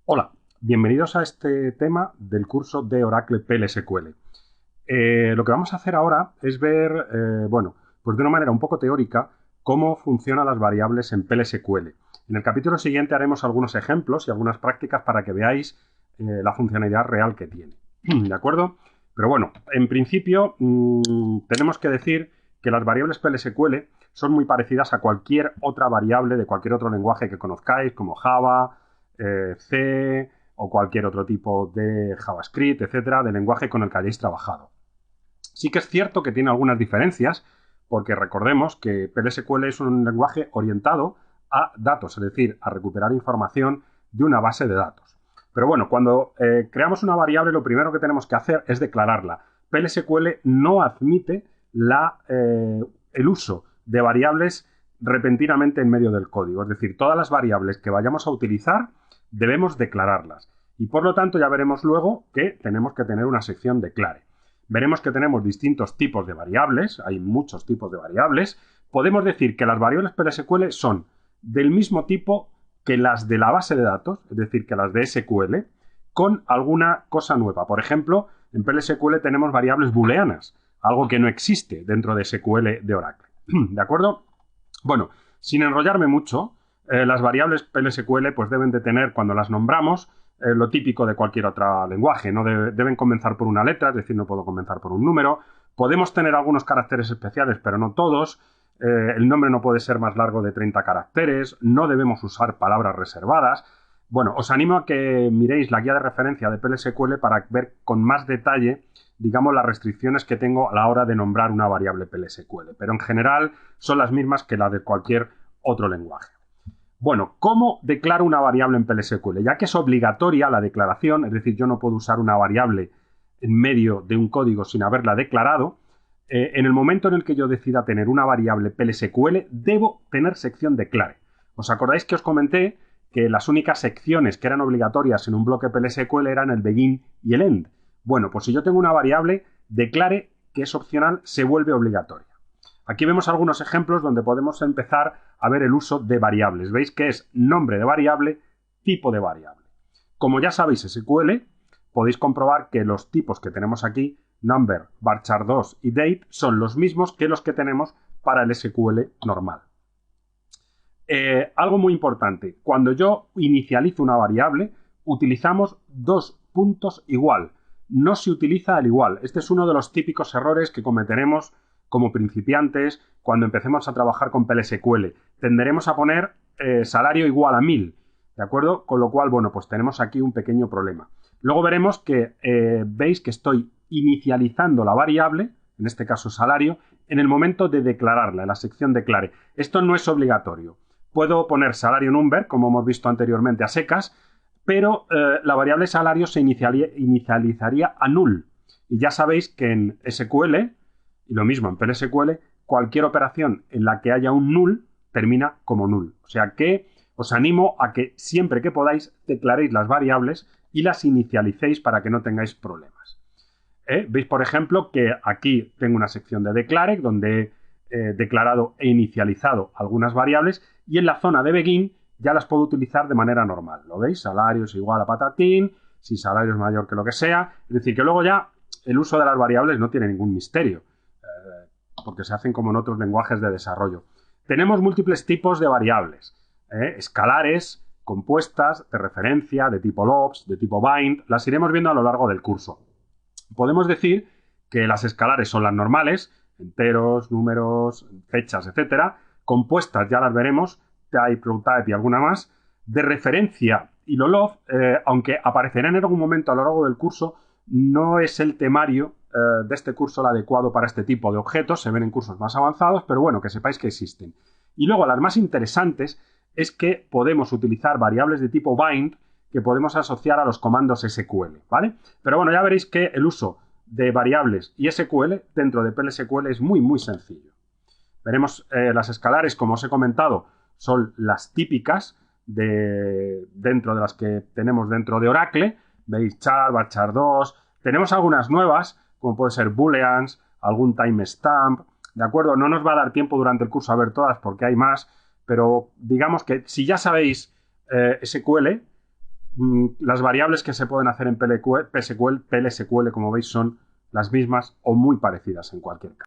Hola, bienvenidos a este tema del curso de Oracle PLSQL. Lo que vamos a hacer ahora es ver, pues de una manera un poco teórica, cómo funcionan las variables en PLSQL. En el capítulo siguiente haremos algunos ejemplos y algunas prácticas para que veáis la funcionalidad real que tiene. ¿De acuerdo? Pero bueno, en principio tenemos que decir que las variables PLSQL son muy parecidas a cualquier otra variable de cualquier otro lenguaje que conozcáis, como Java, C o cualquier otro tipo de JavaScript, etcétera, de lenguaje con el que hayáis trabajado. Sí que es cierto que tiene algunas diferencias, porque recordemos que PLSQL es un lenguaje orientado a datos, es decir, a recuperar información de una base de datos. Pero bueno, cuando creamos una variable, lo primero que tenemos que hacer es declararla. PLSQL no admite el uso de variables repentinamente en medio del código. Es decir, todas las variables que vayamos a utilizar debemos declararlas. Y por lo tanto ya veremos luego que tenemos que tener una sección declare. Veremos que tenemos distintos tipos de variables, hay muchos tipos de variables. Podemos decir que las variables PLSQL son del mismo tipo que las de la base de datos, es decir, que las de SQL, con alguna cosa nueva. Por ejemplo, en PLSQL tenemos variables booleanas, algo que no existe dentro de SQL de Oracle. ¿De acuerdo? Bueno, sin enrollarme mucho, las variables PLSQL pues deben de tener, cuando las nombramos, lo típico de cualquier otro lenguaje, ¿no? Deben comenzar por una letra, es decir, no puedo comenzar por un número. Podemos tener algunos caracteres especiales, pero no todos. El nombre no puede ser más largo de 30 caracteres. No debemos usar palabras reservadas. Bueno, os animo a que miréis la guía de referencia de PLSQL para ver con más detalle, digamos, las restricciones que tengo a la hora de nombrar una variable PLSQL. Pero en general son las mismas que las de cualquier otro lenguaje. Bueno, ¿cómo declaro una variable en PLSQL? Ya que es obligatoria la declaración, es decir, yo no puedo usar una variable en medio de un código sin haberla declarado, en el momento en el que yo decida tener una variable PLSQL, debo tener sección declare. ¿Os acordáis que os comenté que las únicas secciones que eran obligatorias en un bloque PLSQL eran el begin y el end? Bueno, pues si yo tengo una variable, declare, que es opcional, se vuelve obligatoria. Aquí vemos algunos ejemplos donde podemos empezar a ver el uso de variables. Veis que es nombre de variable, tipo de variable. Como ya sabéis SQL, podéis comprobar que los tipos que tenemos aquí, number, varchar2 y date, son los mismos que los que tenemos para el SQL normal. Algo muy importante, cuando yo inicializo una variable, utilizamos dos puntos igual. No se utiliza el igual. Este es uno de los típicos errores que cometeremos como principiantes cuando empecemos a trabajar con PLSQL. Tenderemos a poner salario igual a 1000, ¿de acuerdo? Con lo cual, bueno, pues tenemos aquí un pequeño problema. Luego veremos que veis que estoy inicializando la variable, en este caso salario, en el momento de declararla, en la sección declare. Esto no es obligatorio. Puedo poner salario number, como hemos visto anteriormente, a secas, pero la variable salario se inicializaría a null. Y ya sabéis que en SQL, y lo mismo en PLSQL, cualquier operación en la que haya un null termina como null. O sea que os animo a que siempre que podáis declaréis las variables y las inicialicéis para que no tengáis problemas. Veis, por ejemplo, que aquí tengo una sección de declare donde he declarado e inicializado algunas variables y en la zona de begin ya las puedo utilizar de manera normal. ¿Lo veis? Salario es igual a patatín, si salario es mayor que lo que sea. Es decir, que luego ya el uso de las variables no tiene ningún misterio, porque se hacen como en otros lenguajes de desarrollo. Tenemos múltiples tipos de variables. Escalares, compuestas, de referencia, de tipo lobs, de tipo bind. Las iremos viendo a lo largo del curso. Podemos decir que las escalares son las normales, enteros, números, fechas, etcétera. Compuestas ya las veremos, type, row type y alguna más. De referencia y lo love, aunque aparecerá en algún momento a lo largo del curso, no es el temario de este curso el adecuado para este tipo de objetos. Se ven en cursos más avanzados, pero bueno, que sepáis que existen. Y luego las más interesantes es que podemos utilizar variables de tipo bind que podemos asociar a los comandos SQL, ¿vale? Pero bueno, ya veréis que el uso de variables y SQL dentro de PLSQL es muy, muy sencillo. Veremos las escalares, como os he comentado, son las típicas dentro de las que tenemos dentro de Oracle. Veis char, varchar2. Tenemos algunas nuevas, como puede ser booleans, algún timestamp, ¿de acuerdo? No nos va a dar tiempo durante el curso a ver todas porque hay más, pero digamos que si ya sabéis SQL, Las variables que se pueden hacer en PLSQL, como veis, son las mismas o muy parecidas en cualquier caso.